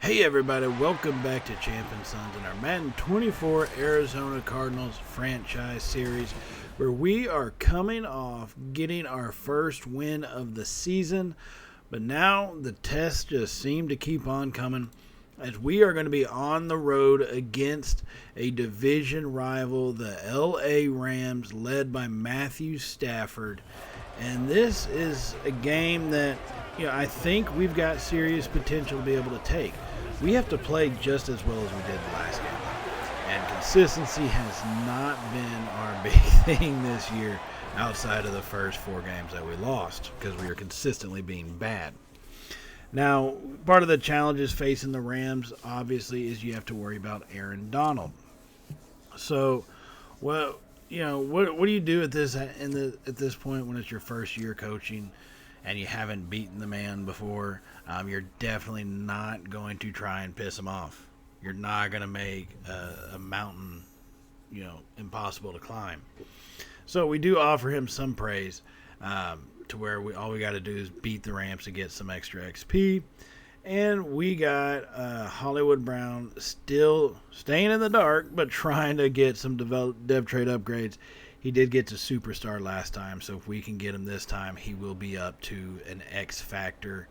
Hey everybody, welcome back to Champ and Sons in our Madden 24 Arizona Cardinals franchise series, where we are coming off getting our first win of the season, but now the tests just seem to keep on coming as we are going to be on the road against a division rival, the LA Rams, led by Matthew Stafford. And this is a game that I think we've got serious potential to be able to take. We have to play just as well as we did the last game. And consistency has not been our big thing this year outside of the first 4 games that we lost because we are consistently being bad. Now, part of the challenges facing the Rams, obviously, is you have to worry about Aaron Donald. So, what do you do at this point when it's your first year coaching and you haven't beaten the man before? You're definitely not going to try and piss him off. You're not going to make a mountain, impossible to climb. So we do offer him some praise, to where all we got to do is beat the Rams to get some extra XP. And we got Hollywood Brown still staying in the dark, but trying to get some dev trade upgrades. He did get to superstar last time, so if we can get him this time, he will be up to an X factor.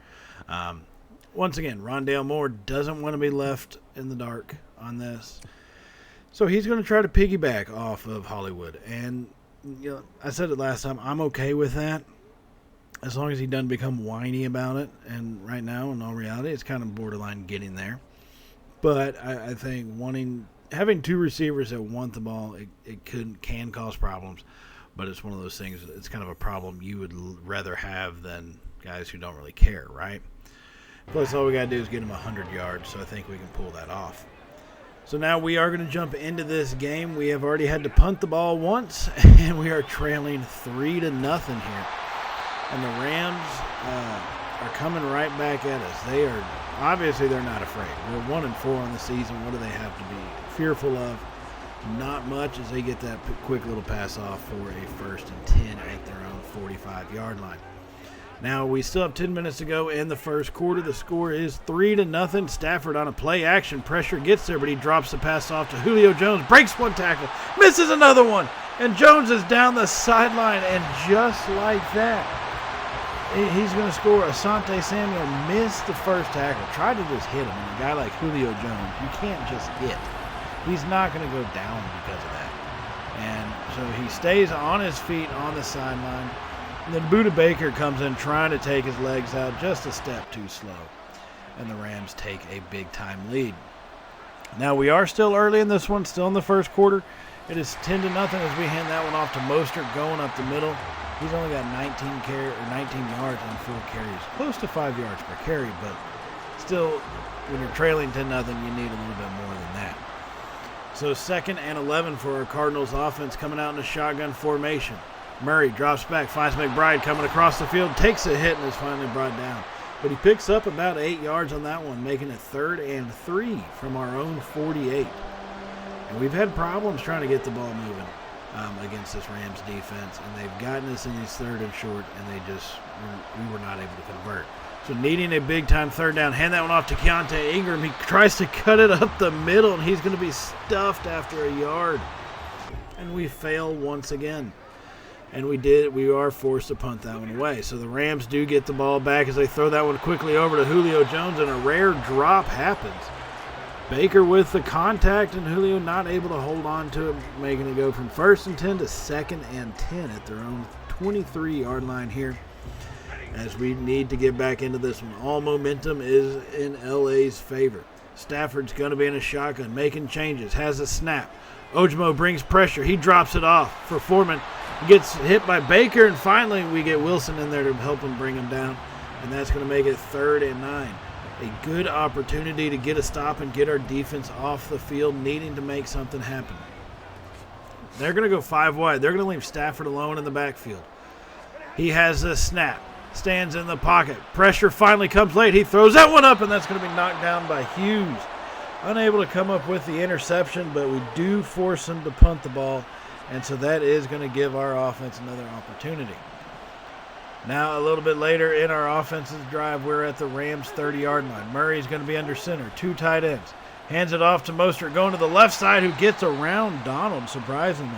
Once again, Rondale Moore doesn't want to be left in the dark on this, so he's going to try to piggyback off of Hollywood. And I said it last time, I'm okay with that as long as he doesn't become whiny about it. And right now, in all reality, it's kind of borderline getting there. But I think having 2 receivers that want the ball, it can cause problems. But it's one of those things, it's kind of a problem you would rather have than guys who don't really care, right? Plus, all we got to do is get him 100 yards, so I think we can pull that off. So now we are going to jump into this game. We have already had to punt the ball once, and we are trailing 3-0 here. And the Rams are coming right back at us. They're not afraid. We're 1-4 on the season. What do they have to be fearful of? Not much, as they get that quick little pass off for a 1st and 10 at their own 45-yard line. Now we still have 10 minutes to go in the first quarter. The score is 3-0. Stafford on a play action pressure gets there, but he drops the pass off to Julio Jones, breaks one tackle, misses another one, and Jones is down the sideline, and just like that, he's going to score. Asante Samuel missed the first tackle, tried to just hit him, and a guy like Julio Jones, you can't just hit. He's not going to go down because of that. And so he stays on his feet on the sideline. And then Budda Baker comes in trying to take his legs out just a step too slow. And the Rams take a big-time lead. Now we are still early in this one, still in the first quarter. It is 10-0 as we hand that one off to Mostert going up the middle. He's only got 19 yards on 4 carries. Close to 5 yards per carry, but still, when you're trailing 10-0, you need a little bit more than that. So 2nd and 11 for our Cardinals offense coming out in a shotgun formation. Murray drops back, finds McBride coming across the field, takes a hit, and is finally brought down. But he picks up about 8 yards on that one, making it 3rd and 3 from our own 48. And we've had problems trying to get the ball moving against this Rams defense, and they've gotten us in these 3rd and short, and we were not able to convert. So needing a big-time 3rd down, hand that one off to Keontae Ingram. He tries to cut it up the middle, and he's going to be stuffed after a yard. And we fail once again. And we are forced to punt that one away. So the Rams do get the ball back as they throw that one quickly over to Julio Jones, and a rare drop happens. Baker with the contact, and Julio not able to hold on to it, making it go from 1st and 10 to 2nd and 10 at their own 23-yard line here, as we need to get back into this one. All momentum is in LA's favor. Stafford's going to be in a shotgun, making changes, has a snap. Ojimo brings pressure. He drops it off for Foreman. Gets hit by Baker, and finally we get Wilson in there to help him bring him down, and that's going to make it 3rd and 9. A good opportunity to get a stop and get our defense off the field, needing to make something happen. They're going to go 5 wide. They're going to leave Stafford alone in the backfield. He has a snap, stands in the pocket. Pressure finally comes late. He throws that one up, and that's going to be knocked down by Hughes. Unable to come up with the interception, but we do force him to punt the ball. And so that is going to give our offense another opportunity. Now, a little bit later in our offensive drive, we're at the Rams' 30-yard line. Murray's going to be under center, 2 tight ends. Hands it off to Mostert, going to the left side, who gets around Donald, surprisingly,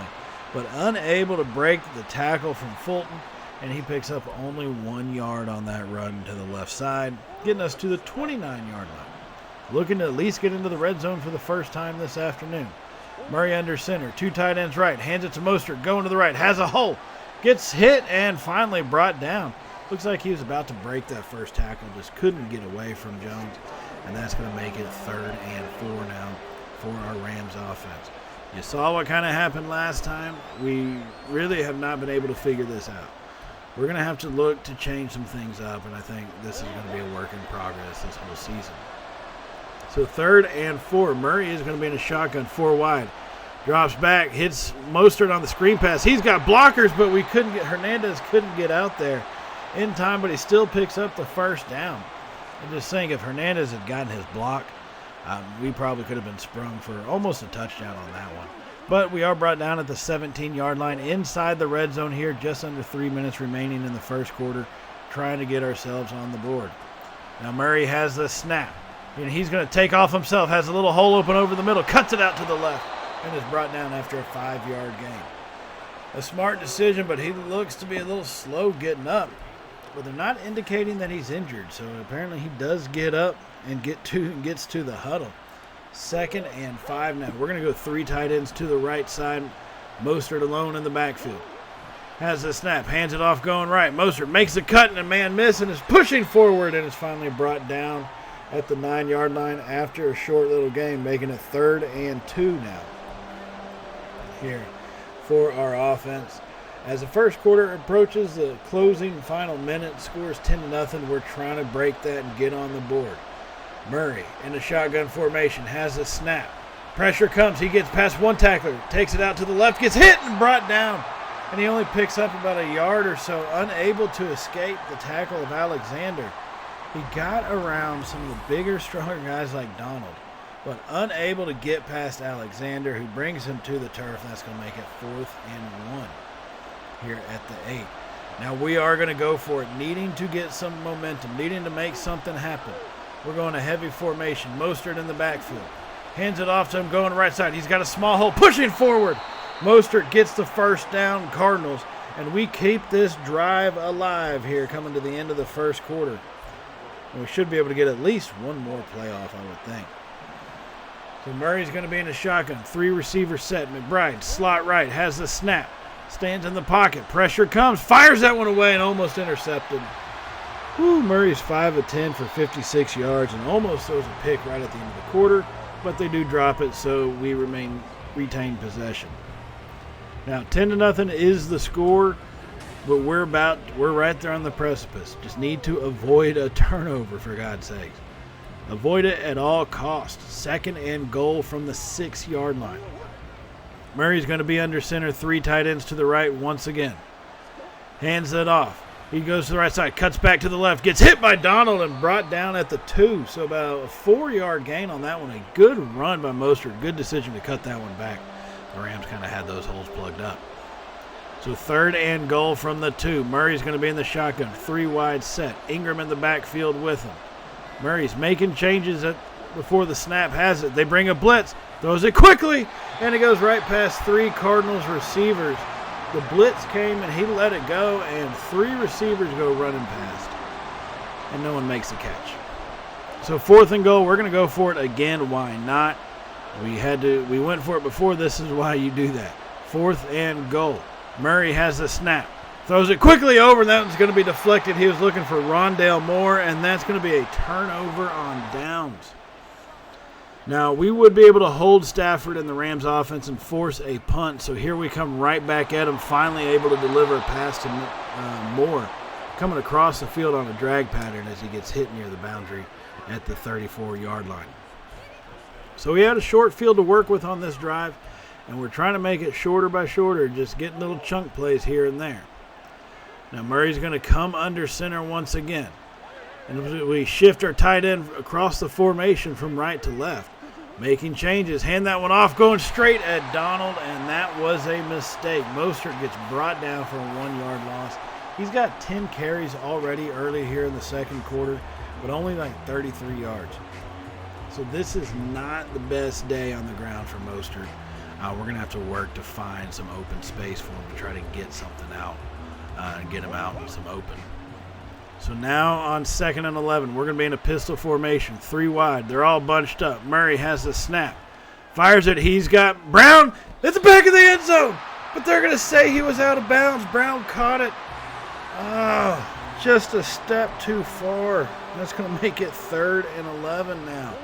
but unable to break the tackle from Fulton, and he picks up only 1 yard on that run to the left side, getting us to the 29-yard line. Looking to at least get into the red zone for the first time this afternoon. Murray under center, 2 tight ends right, hands it to Mostert, going to the right, has a hole, gets hit, and finally brought down. Looks like he was about to break that first tackle, just couldn't get away from Jones, and that's going to make it 3rd and 4 now for our Rams offense. You saw what kind of happened last time. We really have not been able to figure this out. We're going to have to look to change some things up, and I think this is going to be a work in progress this whole season. So 3rd and 4. Murray is going to be in a shotgun, 4 wide. Drops back, hits Mostert on the screen pass. He's got blockers, but Hernandez couldn't get out there in time, but he still picks up the first down. I'm just saying, if Hernandez had gotten his block, we probably could have been sprung for almost a touchdown on that one. But we are brought down at the 17-yard line inside the red zone here, just under 3 minutes remaining in the first quarter, trying to get ourselves on the board. Now Murray has the snap, and he's going to take off himself, has a little hole open over the middle, cuts it out to the left, and is brought down after a 5-yard gain. A smart decision, but he looks to be a little slow getting up. But they're not indicating that he's injured, so apparently he does get up and gets to the huddle. 2nd and 5 now. We're going to go 3 tight ends to the right side. Mostert alone in the backfield. Has the snap, hands it off going right. Mostert makes the cut and a man miss and is pushing forward and is finally brought down at the 9-yard line after a short little game, making it 3rd and 2 now here for our offense. As the first quarter approaches the closing final minute, scores 10-0. We're trying to break that and get on the board. Murray in the shotgun formation has a snap. Pressure comes. He gets past one tackler, takes it out to the left, gets hit and brought down. And he only picks up about a yard or so, unable to escape the tackle of Alexander. He got around some of the bigger, stronger guys like Donald, but unable to get past Alexander, who brings him to the turf. That's going to make it 4th and 1. Here at the 8. Now we are going to go for it, needing to get some momentum, needing to make something happen. We're going a heavy formation. Mostert in the backfield. Hands it off to him going right side. He's got a small hole, pushing forward. Mostert gets the first down, Cardinals, and we keep this drive alive here coming to the end of the first quarter. And we should be able to get at least one more playoff, I would think. So Murray's going to be in a shotgun. 3 receivers set. McBride, slot right, has the snap. Stands in the pocket. Pressure comes. Fires that one away and almost intercepted. Murray's 5 of 10 for 56 yards and almost throws a pick right at the end of the quarter, but they do drop it, so we retain possession. Now 10-0 is the score, but we're right there on the precipice. Just need to avoid a turnover, for God's sakes. Avoid it at all costs. 2nd and goal from the 6-yard line. Murray's going to be under center, 3 tight ends to the right once again. Hands it off. He goes to the right side, cuts back to the left, gets hit by Donald and brought down at the 2. So about a 4-yard gain on that one. A good run by Mostert. Good decision to cut that one back. The Rams kind of had those holes plugged up. So 3rd and goal from the 2. Murray's going to be in the shotgun, 3 wide set. Ingram in the backfield with him. Murray's making changes before the snap has it. They bring a blitz. Throws it quickly, and it goes right past 3 Cardinals receivers. The blitz came, and he let it go, and 3 receivers go running past. And no one makes the catch. So 4th and goal, we're going to go for it again. Why not? We went for it before. This is why you do that. 4th and goal. Murray has the snap. Throws it quickly over, and that one's going to be deflected. He was looking for Rondale Moore, and that's going to be a turnover on downs. Now, we would be able to hold Stafford in the Rams offense and force a punt. So here we come right back at him, finally able to deliver a pass to Moore, coming across the field on a drag pattern as he gets hit near the boundary at the 34-yard line. So we had a short field to work with on this drive, and we're trying to make it shorter by shorter, just getting little chunk plays here and there. Now Murray's going to come under center once again. And we shift our tight end across the formation from right to left. Making changes, hand that one off, going straight at Donald, and that was a mistake. Mostert gets brought down for a 1-yard loss He's got 10 carries already early here in the second quarter, but only like 33 yards. So this is not the best day on the ground for Mostert. We're going to have to work to find some open space for him to try to get something out and get him out in some open. So now on 2nd and 11, we're going to be in a pistol formation, 3 wide. They're all bunched up. Murray has the snap. Fires it. He's got Brown at the back of the end zone. But they're going to say he was out of bounds. Brown caught it. Oh, just a step too far. That's going to make it 3rd and 11 now.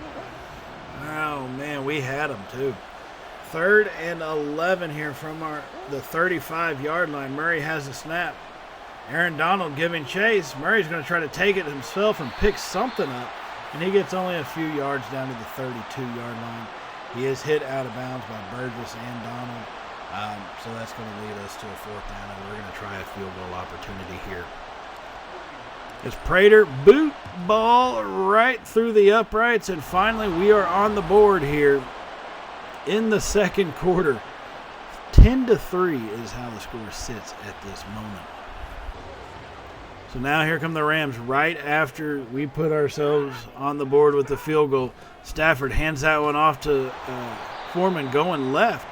Oh, man, we had him too. 3rd and 11 here from the 35-yard line. Murray has the snap. Aaron Donald giving chase. Murray's going to try to take it himself and pick something up. And he gets only a few yards down to the 32-yard line. He is hit out of bounds by Burgess and Donald. So that's going to lead us to a 4th down, and we're going to try a field goal opportunity here. As Prater boot ball right through the uprights, and finally we are on the board here in the second quarter. 10-3 is how the score sits at this moment. So now here come the Rams right after we put ourselves on the board with the field goal. Stafford hands that one off to Foreman going left.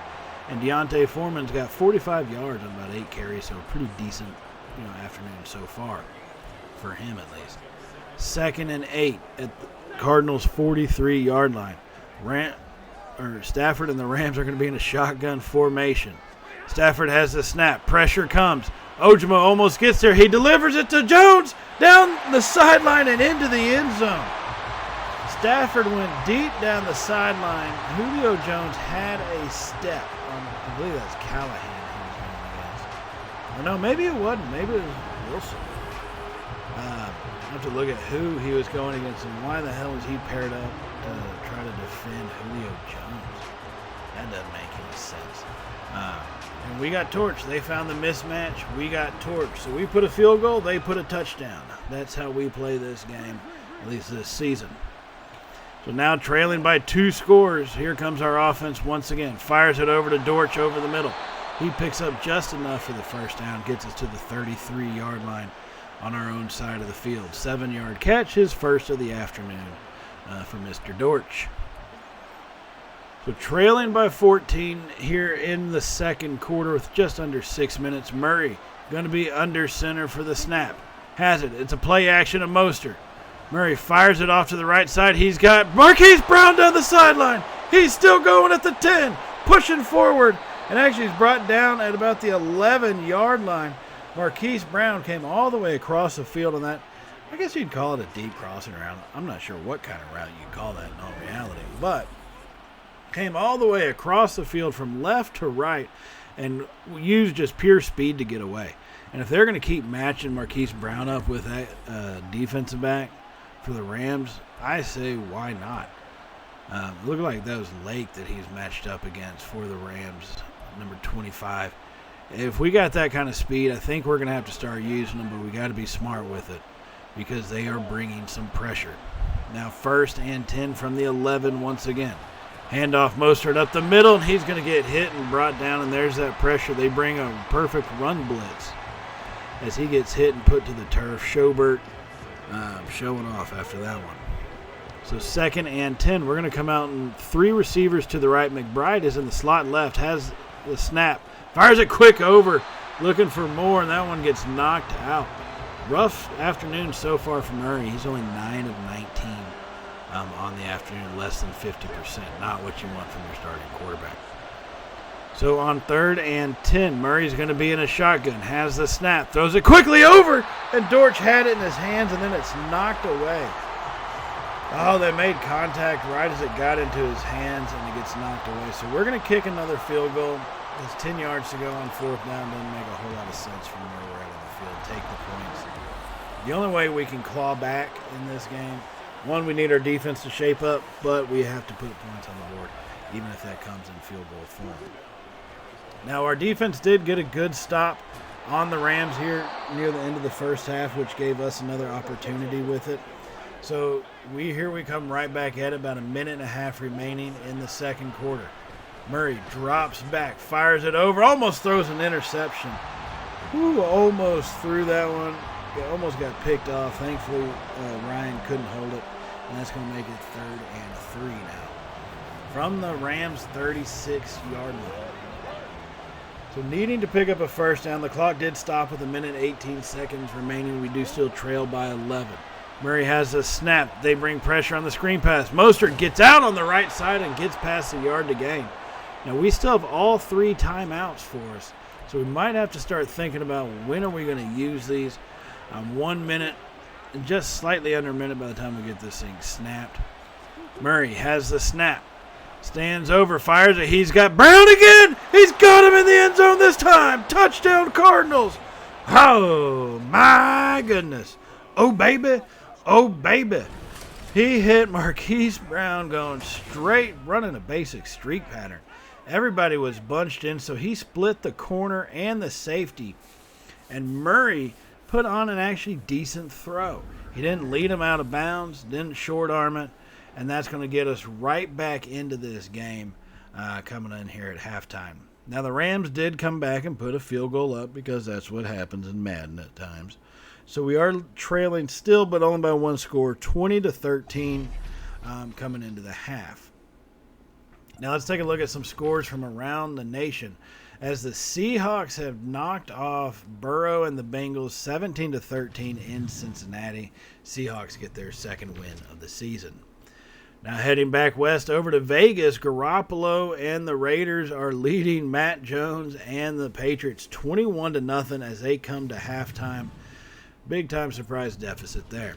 And Deontay Foreman's got 45 yards on about 8 carries, so a pretty decent afternoon so far, for him at least. 2nd and 8 at the Cardinals' 43-yard line. Stafford and the Rams are going to be in a shotgun formation. Stafford has the snap. Pressure comes. Ojima almost gets there. He delivers it to Jones down the sideline and into the end zone. Stafford went deep down the sideline. Julio Jones had a step on, I believe that's Callahan he was going against. Or no, maybe it wasn't. Maybe it was Wilson. I have to look at who he was going against and why the hell was he paired up to try to defend Julio Jones. That doesn't make any sense. And we got torched. They found the mismatch. We got torched. So we put a field goal. They put a touchdown. That's how we play this game, at least this season. So now trailing by 2 scores, here comes our offense once again. Fires it over to Dortch over the middle. He picks up just enough for the first down, gets us to the 33-yard line on our own side of the field. 7-yard catch, his first of the afternoon for Mr. Dortch. So trailing by 14 here in the second quarter with just under 6 minutes. Murray going to be under center for the snap. Has it. It's a play action of Mostert. Murray fires it off to the right side. He's got Marquise Brown down the sideline. He's still going at the 10, pushing forward, and actually he's brought down at about the 11-yard line. Marquise Brown came all the way across the field on that. I guess you'd call it a deep crossing route. I'm not sure what kind of route you'd call that in all reality, but came all the way across the field from left to right and used just pure speed to get away. And if they're going to keep matching Marquise Brown up with that defensive back for the Rams, I say why not? Look like that was Lake that he's matched up against for the Rams, number 25. If we got that kind of speed, I think we're going to have to start using them, but we got to be smart with it because they are bringing some pressure. Now 1st and 10 from the 11 once again. Handoff Mostert up the middle, and he's going to get hit and brought down, and there's that pressure. They bring a perfect run blitz as he gets hit and put to the turf. Schobert showing off after that one. So 2nd and 10. We're going to come out and 3 receivers to the right. McBride is in the slot left, has the snap. Fires it quick over, looking for more, and that one gets knocked out. Rough afternoon so far for Murray. He's only 9 of 19 on the afternoon, less than 50%. Not what you want from your starting quarterback. So on 3rd and 10, Murray's going to be in a shotgun, has the snap, throws it quickly over, and Dortch had it in his hands, and then it's knocked away. Oh, they made contact right as it got into his hands, and it gets knocked away. So we're going to kick another field goal. There's 10 yards to go on 4th down. Doesn't make a whole lot of sense from where we're at on the field. Take the points. The only way we can claw back in this game, one, we need our defense to shape up, but we have to put points on the board, even if that comes in field goal form. Now, our defense did get a good stop on the Rams here near the end of the first half, which gave us another opportunity with it. So we come right back at it, about a minute and a half remaining in the second quarter. Murray drops back, fires it over, almost throws an interception. Ooh, almost threw that one. Almost got picked off. Thankfully, Ryan couldn't hold it. And that's going to make it 3rd and 3 now. From the Rams' 36-yard line. So needing to pick up a first down. The clock did stop with 1:18 remaining. We do still trail by 11. Murray has a snap. They bring pressure on the screen pass. Mostert gets out on the right side and gets past the yard to gain. Now we still have all 3 timeouts for us. So we might have to start thinking about when are we going to use these. 1 minute, just slightly under a minute by the time we get this thing snapped. Murray has the snap. Stands over, fires it. He's got Brown again. He's got him in the end zone this time. Touchdown Cardinals. Oh, my goodness. Oh, baby. Oh, baby. He hit Marquise Brown going straight, running a basic streak pattern. Everybody was bunched in, so he split the corner and the safety. And Murray put on an actually decent throw. He didn't lead him out of bounds, didn't short arm it, and that's going to get us right back into this game coming in here at halftime. Now, the Rams did come back and put a field goal up because that's what happens in Madden at times. So we are trailing still, but only by 1 score, 20-13 coming into the half. Now, let's take a look at some scores from around the nation. As the Seahawks have knocked off Burrow and the Bengals 17-13 in Cincinnati. Seahawks get their 2nd win of the season. Now heading back west over to Vegas, Garoppolo and the Raiders are leading Matt Jones and the Patriots 21-0 as they come to halftime. Big time surprise deficit there.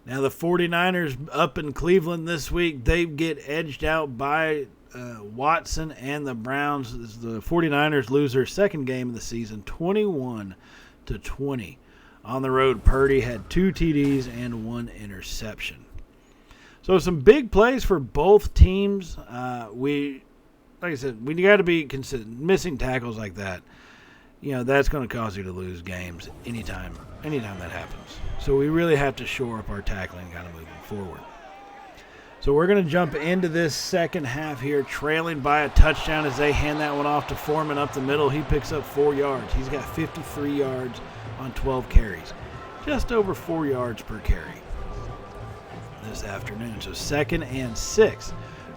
Now the 49ers up in Cleveland this week, they get edged out by Watson and the Browns. The 49ers lose their 2nd game of the season, 21-20. On the road, Purdy had 2 TDs and 1 interception. So some big plays for both teams. Like I said, we got to be consistent. Missing tackles like that, that's going to cause you to lose games anytime that happens. So we really have to shore up our tackling kind of moving forward. So we're going to jump into this second half here, trailing by a touchdown as they hand that one off to Foreman up the middle. He picks up 4 yards. He's got 53 yards on 12 carries. Just over 4 yards per carry this afternoon. So 2nd and 6.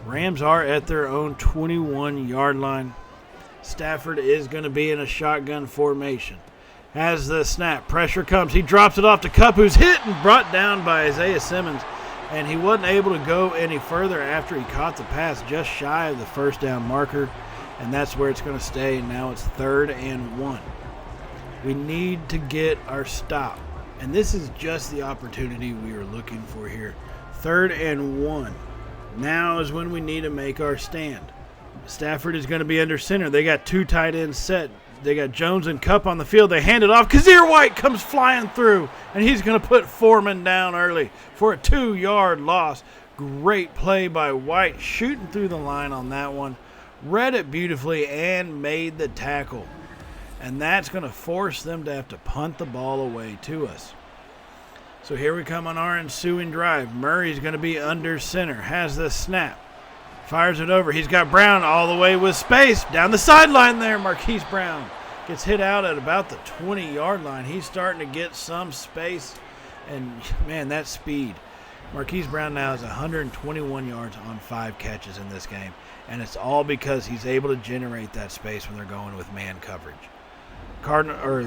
Rams are at their own 21-yard line. Stafford is going to be in a shotgun formation. Has the snap. Pressure comes. He drops it off to Kupp, who's hit and brought down by Isaiah Simmons. And he wasn't able to go any further after he caught the pass, just shy of the first down marker. And that's where it's going to stay. Now it's 3rd and 1. We need to get our stop. And this is just the opportunity we are looking for here. 3rd and 1. Now is when we need to make our stand. Stafford is going to be under center. They got 2 tight ends set. They got Jones and Kupp on the field. They hand it off. Kazir White comes flying through, and he's going to put Foreman down early for a 2-yard loss. Great play by White, shooting through the line on that one. Read it beautifully and made the tackle. And that's going to force them to have to punt the ball away to us. So here we come on our ensuing drive. Murray's going to be under center. Has the snap. Fires it over. He's got Brown all the way with space. Down the sideline there, Marquise Brown gets hit out at about the 20-yard line. He's starting to get some space. And, man, that speed. Marquise Brown now has 121 yards on 5 catches in this game. And it's all because he's able to generate that space when they're going with man coverage. The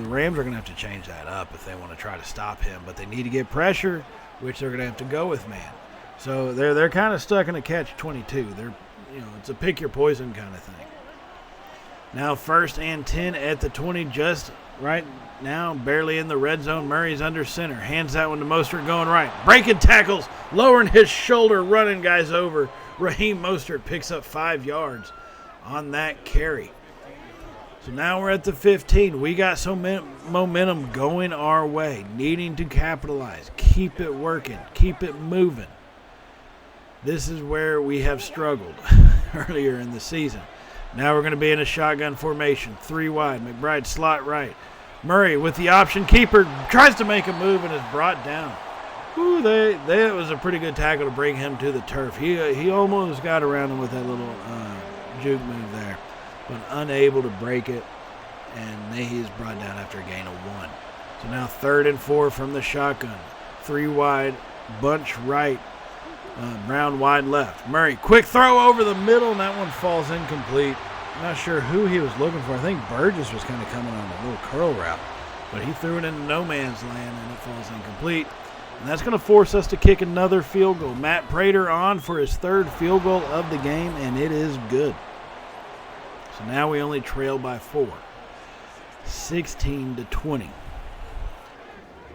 Rams are going to have to change that up if they want to try to stop him. But they need to get pressure, which they're going to have to go with man. So they're kind of stuck in a catch-22. It's a pick your poison kind of thing. Now 1st and 10 at the 20, just right now, barely in the red zone. Murray's under center. Hands that one to Mostert going right. Breaking tackles, lowering his shoulder, running guys over. Raheem Mostert picks up 5 yards on that carry. So now we're at the 15. We got some momentum going our way, needing to capitalize. Keep it working. Keep it moving. This is where we have struggled earlier in the season. Now we're going to be in a shotgun formation. 3 wide. McBride slot right. Murray with the option. Keeper tries to make a move and is brought down. Ooh, that was a pretty good tackle to bring him to the turf. He almost got around him with that little juke move there, but unable to break it. and he is brought down after a gain of 1. So now 3rd and 4 from the shotgun. 3 wide, bunch right, Brown wide left. Murray, quick throw over the middle, and that one falls incomplete. Not sure who he was looking for. I think Burgess was kind of coming on a little curl route, but he threw it into no man's land, and it falls incomplete. And that's going to force us to kick another field goal. Matt Prater on for his 3rd field goal of the game, and it is good. So now we only trail by 4, 16-20.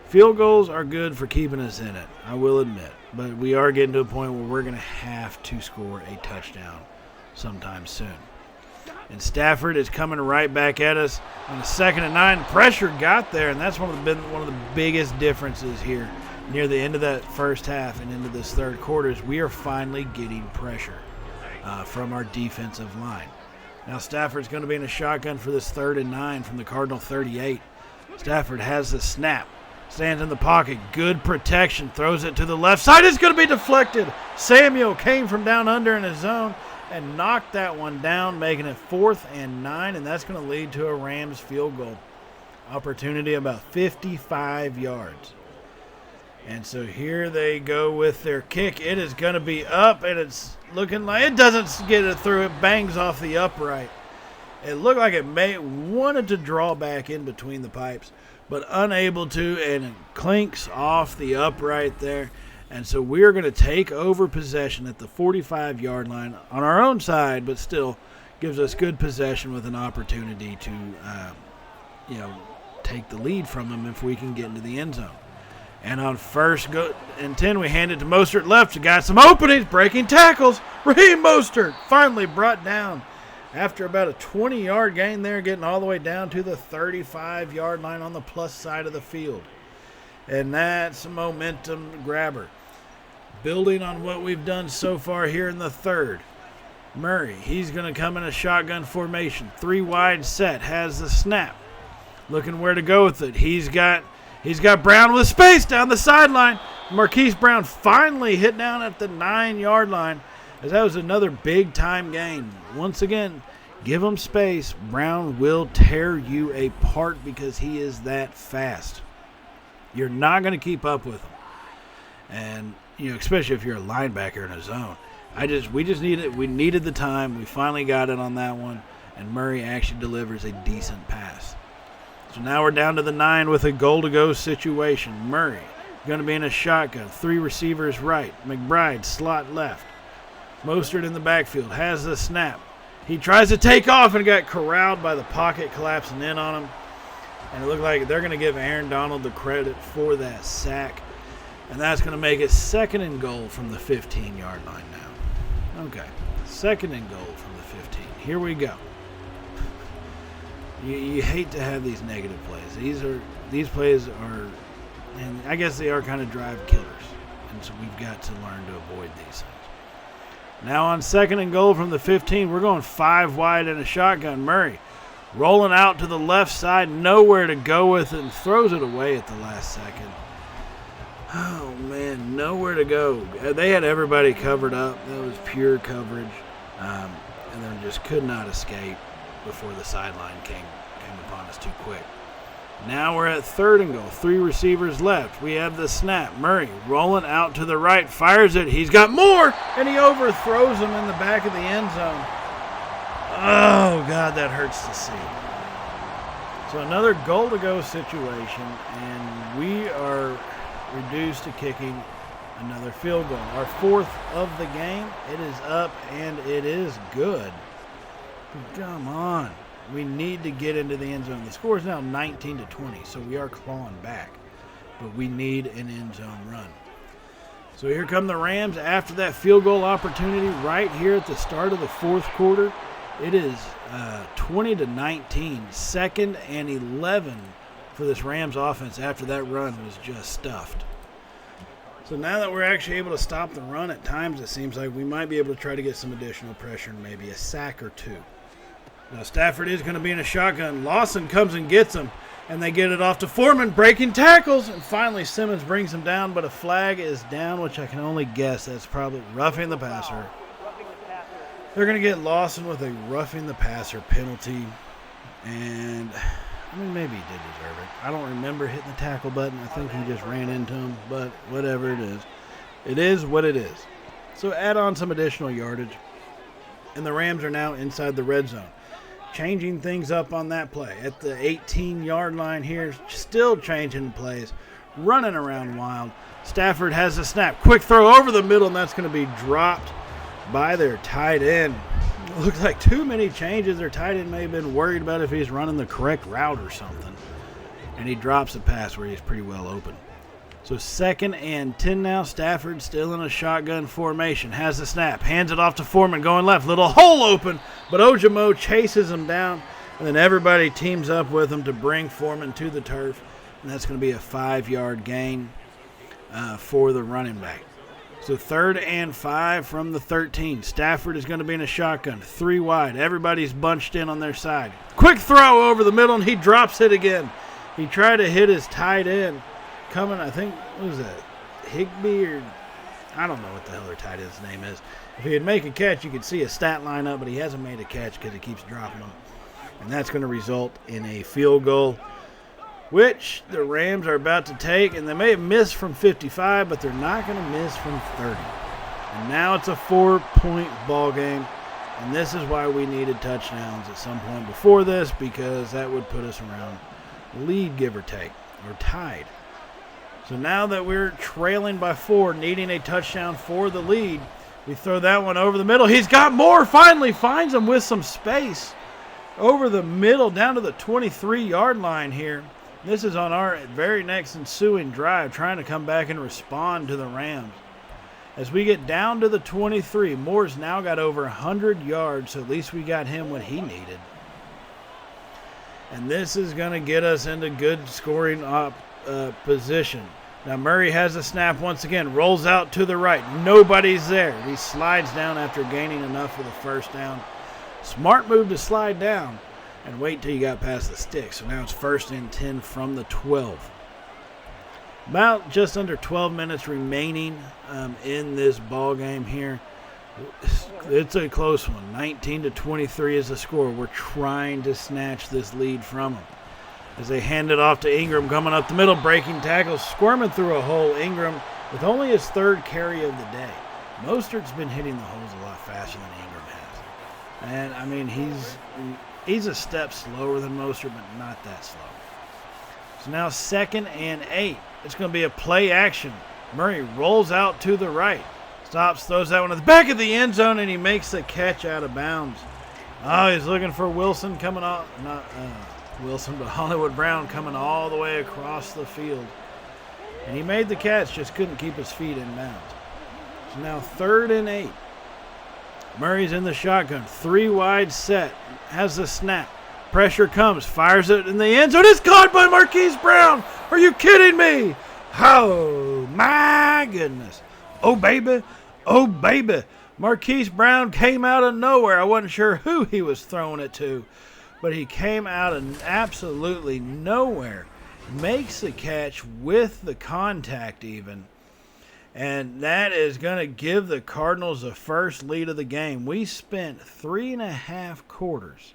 Field goals are good for keeping us in it, I will admit. But we are getting to a point where we're going to have to score a touchdown sometime soon. And Stafford is coming right back at us on the 2nd and 9. Pressure got there, and that's one of the biggest differences here near the end of that first half and into this 3rd quarter is we are finally getting pressure from our defensive line. Now Stafford's going to be in a shotgun for this 3rd and 9 from the Cardinal 38. Stafford has the snap. Stands in the pocket. Good protection. Throws it to the left side. It's going to be deflected. Samuel came from down under in his zone and knocked that one down, making it 4th and 9, and that's going to lead to a Rams field goal. Opportunity about 55 yards. And so here they go with their kick. It is going to be up, and it's looking like it doesn't get it through. It bangs off the upright. It looked like it wanted to draw back in between the pipes, but unable to, and it clinks off the upright there. And so we're going to take over possession at the 45-yard line on our own side, but still gives us good possession with an opportunity to, take the lead from them if we can get into the end zone. And on 1st and 10, we hand it to Mostert left. We got some openings, breaking tackles. Raheem Mostert finally brought down after about a 20-yard gain there, getting all the way down to the 35-yard line on the plus side of the field. And that's a momentum grabber. Building on what we've done so far here in the 3rd. Murray, he's going to come in a shotgun formation. 3 wide set, has the snap. Looking where to go with it. He's got Brown with space down the sideline. Marquise Brown finally hit down at the 9-yard line, as that was another big-time gain. Once again, give him space. Brown will tear you apart because he is that fast. You're not going to keep up with him. And, especially if you're a linebacker in a zone. We needed the time. We finally got it on that one. And Murray actually delivers a decent pass. So now we're down to the 9 with a goal-to-go situation. Murray going to be in a shotgun. 3 receivers right. McBride slot left. Mostert in the backfield has the snap. He tries to take off and got corralled by the pocket collapsing in on him. And it looked like they're going to give Aaron Donald the credit for that sack. And that's going to make it 2nd and goal from the 15-yard line now. Okay, 2nd and goal from the 15. Here we go. You hate to have these negative plays. These plays are, and I guess they are kind of drive killers. And so we've got to learn to avoid these things. Now on 2nd and goal from the 15, we're going 5 wide in a shotgun. Murray rolling out to the left side, nowhere to go with it, and throws it away at the last second. Oh, man, nowhere to go. They had everybody covered up. That was pure coverage. And then just could not escape before the sideline came upon us too quick. Now we're at 3rd and goal. 3 receivers left. We have the snap. Murray rolling out to the right, fires it. He's got more, and he overthrows him in the back of the end zone. Oh, God, that hurts to see. So another goal-to-go situation, and we are reduced to kicking another field goal. Our 4th of the game. It is up, and it is good. Come on. We need to get into the end zone. The score is now 19-20, so we are clawing back. But we need an end zone run. So here come the Rams after that field goal opportunity right here at the start of the 4th quarter. It is 20-19, 2nd and 11 for this Rams offense after that run was just stuffed. So now that we're actually able to stop the run at times, it seems like we might be able to try to get some additional pressure and maybe a sack or 2. Now Stafford is going to be in a shotgun. Lawson comes and gets him, and they get it off to Foreman, breaking tackles, and finally Simmons brings him down, but a flag is down, which I can only guess that's probably roughing the passer. They're going to get Lawson with a roughing the passer penalty, And, I mean, maybe he did deserve it. I don't remember hitting the tackle button. I think he just ran into him, but whatever it is what it is. So add on some additional yardage, and the Rams are now inside the red zone. Changing things up on that play. At the 18-yard line here, still changing plays, running around wild. Stafford has the snap. Quick throw over the middle, and that's going to be dropped by their tight end. It looks like too many changes. Their tight end may have been worried about if he's running the correct route or something. And he drops a pass where he's pretty well open. So 2nd and 10 now. Stafford still in a shotgun formation. Has the snap. Hands it off to Foreman going left. Little hole open. But Ojimo chases him down. And then everybody teams up with him to bring Foreman to the turf. And that's going to be a 5-yard gain for the running back. So 3rd and 5 from the 13. Stafford is going to be in a shotgun. 3 wide. Everybody's bunched in on their side. Quick throw over the middle, and he drops it again. He tried to hit his tight end. Coming, I think, what was that? Higbee or I don't know what the hell their tight end's name is. If he'd make a catch, you could see a stat line up, but he hasn't made a catch because he keeps dropping them. And that's going to result in a field goal, which the Rams are about to take. And they may have missed from 55, but they're not going to miss from 30. And now it's a 4-point ball game. And this is why we needed touchdowns at some point before this, because that would put us around lead, give or take, or tied. So now that we're trailing by 4, needing a touchdown for the lead, we throw that one over the middle. He's got more. Finally finds him with some space over the middle down to the 23-yard line here. This is on our very next ensuing drive, trying to come back and respond to the Rams. As we get down to the 23, Moore's now got over 100 yards, so at least we got him what he needed. And this is going to get us into good scoring position. Now Murray has a snap once again, rolls out to the right. Nobody's there. He slides down after gaining enough for the first down. Smart move to slide down and wait till you got past the stick. So now it's 1st and 10 from the 12. About just under 12 minutes remaining in this ball game here. It's a close one. 19-23 is the score. We're trying to snatch this lead from them. As they hand it off to Ingram, coming up the middle, breaking tackles, squirming through a hole. Ingram with only his 3rd carry of the day. Mostert's been hitting the holes a lot faster than Ingram has. And, I mean, he's a step slower than Mostert, but not that slow. So now 2nd and 8. It's going to be a play action. Murray rolls out to the right. Stops, throws that one at the back of the end zone, and he makes the catch out of bounds. Oh, he's looking for Wilson coming off. Not Wilson, but Hollywood Brown coming all the way across the field. And he made the catch, just couldn't keep his feet in bounds. So now 3rd and 8. Murray's in the shotgun. 3 wide set. Has the snap. Pressure comes. Fires it in the end zone. It's caught by Marquise Brown. Are you kidding me? Oh, my goodness. Oh, baby. Oh, baby. Marquise Brown came out of nowhere. I wasn't sure who he was throwing it to, but he came out of absolutely nowhere. Makes the catch with the contact even. And that is going to give the Cardinals the first lead of the game. We spent 3.5 quarters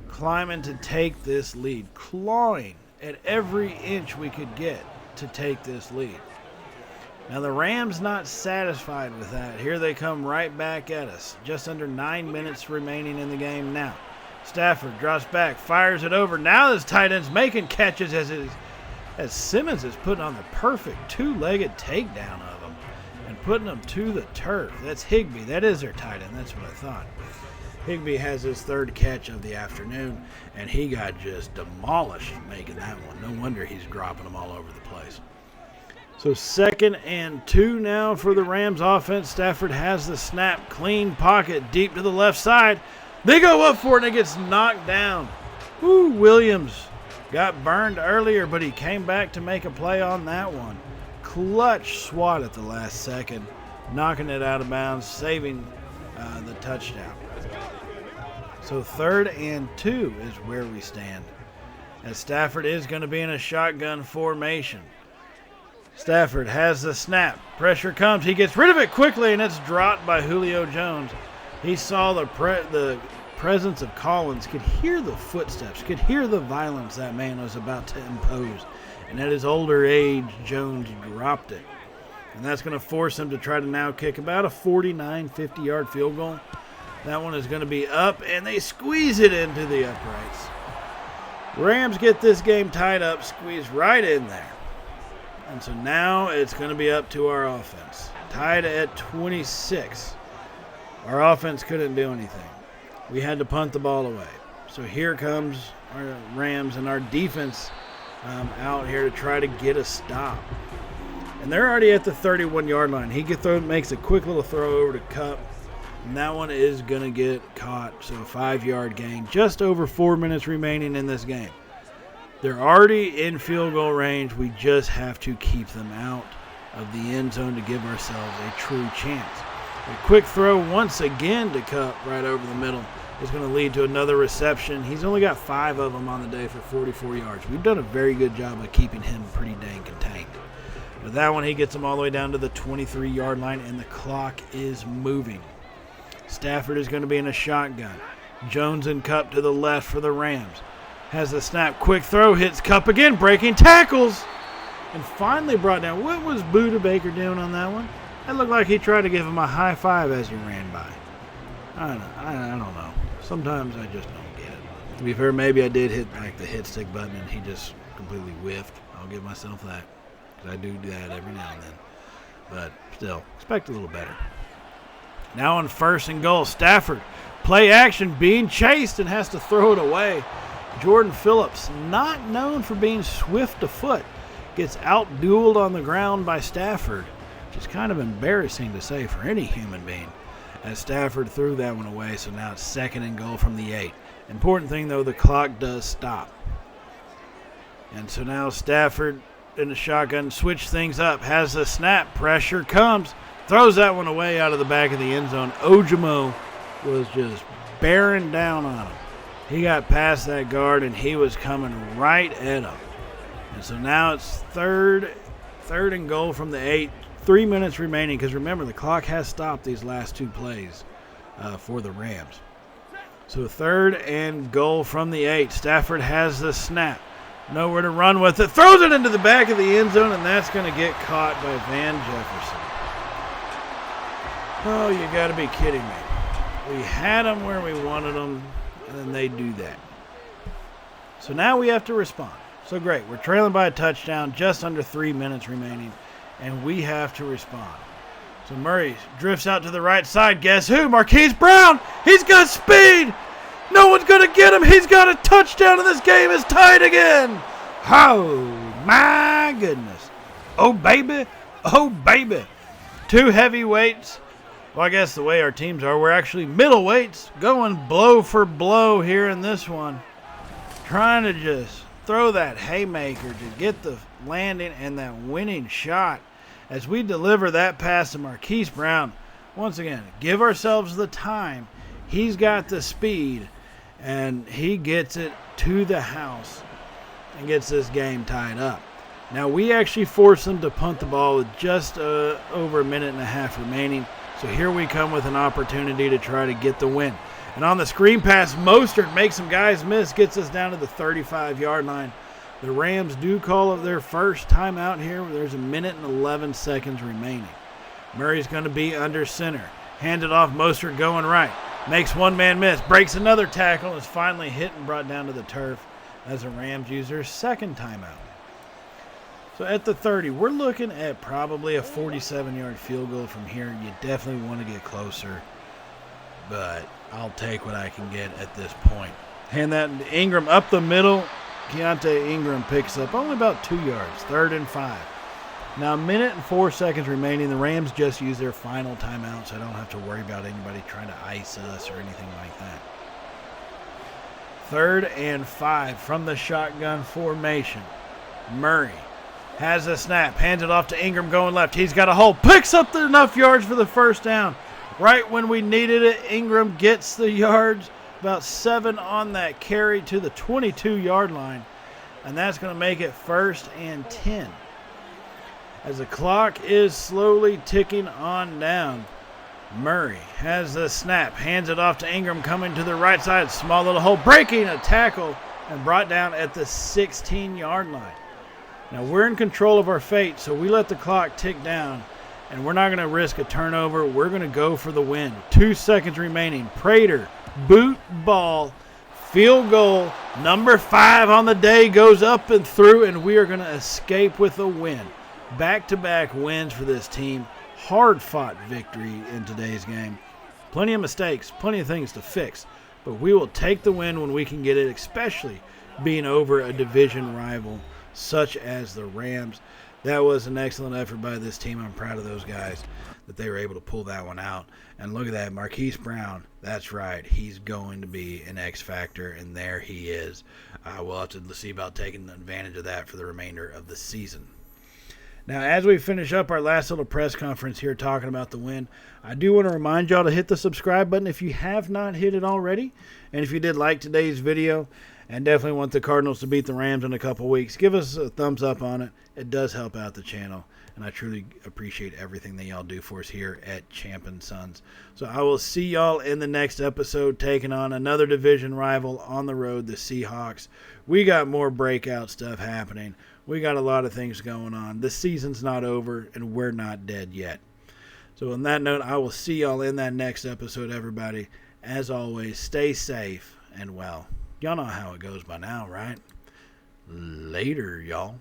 climbing to take this lead, clawing at every inch we could get to take this lead. Now the Rams not satisfied with that. Here they come right back at us. Just under 9 minutes remaining in the game now. Stafford drops back, fires it over. Now his tight end's making catches as Simmons is putting on the perfect 2-legged takedown of him and putting him to the turf. That's Higbee. That is their tight end. That's what I thought. Higbee has his 3rd catch of the afternoon, and he got just demolished making that one. No wonder he's dropping them all over the place. So 2nd and 2 now for the Rams offense. Stafford has the snap, clean pocket, deep to the left side. They go up for it, and it gets knocked down. Woo, Williams got burned earlier, but he came back to make a play on that one. Clutch swat at the last second, knocking it out of bounds, saving the touchdown. So 3rd and 2 is where we stand, as Stafford is going to be in a shotgun formation. Stafford has the snap. Pressure comes. He gets rid of it quickly, and it's dropped by Julio Jones. He saw the presence of Collins, could hear the footsteps, could hear the violence that man was about to impose. And at his older age, Jones dropped it. And that's going to force him to try to now kick about a 49, 50-yard field goal. That one is going to be up, and they squeeze it into the uprights. Rams get this game tied up, squeeze right in there. And so now it's going to be up to our offense. Tied at 26. Our offense couldn't do anything. We had to punt the ball away. So here comes our Rams and our defense out here to try to get a stop. And they're already at the 31-yard line. He makes a quick little throw over to Cup. And that one is going to get caught. So a 5-yard gain. Just over 4 minutes remaining in this game. They're already in field goal range. We just have to keep them out of the end zone to give ourselves a true chance. A quick throw once again to Cup right over the middle is going to lead to another reception. He's only got 5 of them on the day for 44 yards. We've done a very good job of keeping him pretty dang contained. With that one, he gets him all the way down to the 23-yard line, and the clock is moving. Stafford is going to be in a shotgun. Jones and Cup to the left for the Rams. Has the snap. Quick throw. Hits Cup again. Breaking tackles. And finally brought down. What was Buda Baker doing on that one? That looked like he tried to give him a high five as he ran by. I don't know. Sometimes I just don't get it. To be fair, maybe I did hit like the hit stick button and he just completely whiffed. I'll give myself that. Because I do that every now and then. But still, expect a little better. Now on 1st and goal, Stafford, play action, being chased and has to throw it away. Jordan Phillips, not known for being swift of foot, gets out-dueled on the ground by Stafford, which is kind of embarrassing to say for any human being, as Stafford threw that one away, so now it's 2nd and goal from the 8. Important thing, though, the clock does stop. And so now Stafford in the shotgun, switch things up, has the snap, pressure comes, throws that one away out of the back of the end zone. Ojimo was just bearing down on him. He got past that guard, and he was coming right at him. And so now it's third and goal from the 8. 3 minutes remaining, because remember, the clock has stopped these last 2 plays for the Rams. So 3rd and goal from the 8. Stafford has the snap. Nowhere to run with it. Throws it into the back of the end zone, and that's going to get caught by Van Jefferson. Oh, you got to be kidding me. We had them where we wanted them, and then they do that. So now we have to respond. So great. We're trailing by a touchdown, just under 3 minutes remaining, and we have to respond. So Murray drifts out to the right side. Guess who? Marquise Brown. He's got speed. No one's going to get him. He's got a touchdown, and this game is tied again. Oh, my goodness. Oh, baby. Oh, baby. 2 heavyweights. Well, I guess the way our teams are, we're actually middleweights going blow for blow here in this one. Trying to just throw that haymaker to get the landing and that winning shot as we deliver that pass to Marquise Brown. Once again, give ourselves the time. He's got the speed, and he gets it to the house and gets this game tied up. Now, we actually force them to punt the ball with just over a minute and a half remaining. So here we come with an opportunity to try to get the win. And on the screen pass, Mostert makes some guys miss, gets us down to the 35-yard line. The Rams do call up their first timeout here. There's a minute and 11 seconds remaining. Murray's going to be under center. Hand it off, Mostert going right. Makes one man miss, breaks another tackle, is finally hit and brought down to the turf as the Rams use their second timeout. So at the 30, we're looking at probably a 47-yard field goal from here. You definitely want to get closer, but I'll take what I can get at this point. Hand that to Ingram up the middle. Keontae Ingram picks up only about 2 yards, 3rd and 5. Now, a minute and 4 seconds remaining. The Rams just use their final timeout, so I don't have to worry about anybody trying to ice us or anything like that. 3rd and 5 from the shotgun formation. Murray has a snap, hands it off to Ingram going left. He's got a hole, picks up enough yards for the first down. Right when we needed it, Ingram gets the yards, about 7 on that carry to the 22-yard line, and that's going to make it 1st and 10. As the clock is slowly ticking on down, Murray has the snap, hands it off to Ingram, coming to the right side. Small little hole, breaking a tackle, and brought down at the 16-yard line. Now, we're in control of our fate, so we let the clock tick down, and we're not going to risk a turnover. We're going to go for the win. 2 seconds remaining. Prater, boot ball, field goal. Number 5 on the day goes up and through, and we are going to escape with a win. Back-to-back wins for this team. Hard-fought victory in today's game. Plenty of mistakes, plenty of things to fix, but we will take the win when we can get it, especially being over a division rival such as the Rams. That was an excellent effort by this team. I'm proud of those guys that they were able to pull that one out. And look at that, Marquise Brown. That's right. He's going to be an X factor, and there he is. We'll have to see about taking advantage of that for the remainder of the season. Now, as we finish up our last little press conference here talking about the win, I do want to remind y'all to hit the subscribe button if you have not hit it already. And if you did like today's video and definitely want the Cardinals to beat the Rams in a couple weeks, give us a thumbs up on it. It does help out the channel, and I truly appreciate everything that y'all do for us here at Champ and Sons. So I will see y'all in the next episode, taking on another division rival on the road, the Seahawks. We got more breakout stuff happening. We got a lot of things going on. The season's not over, and we're not dead yet. So on that note, I will see y'all in that next episode, everybody. As always, stay safe and well. Y'all know how it goes by now, right? Later, y'all.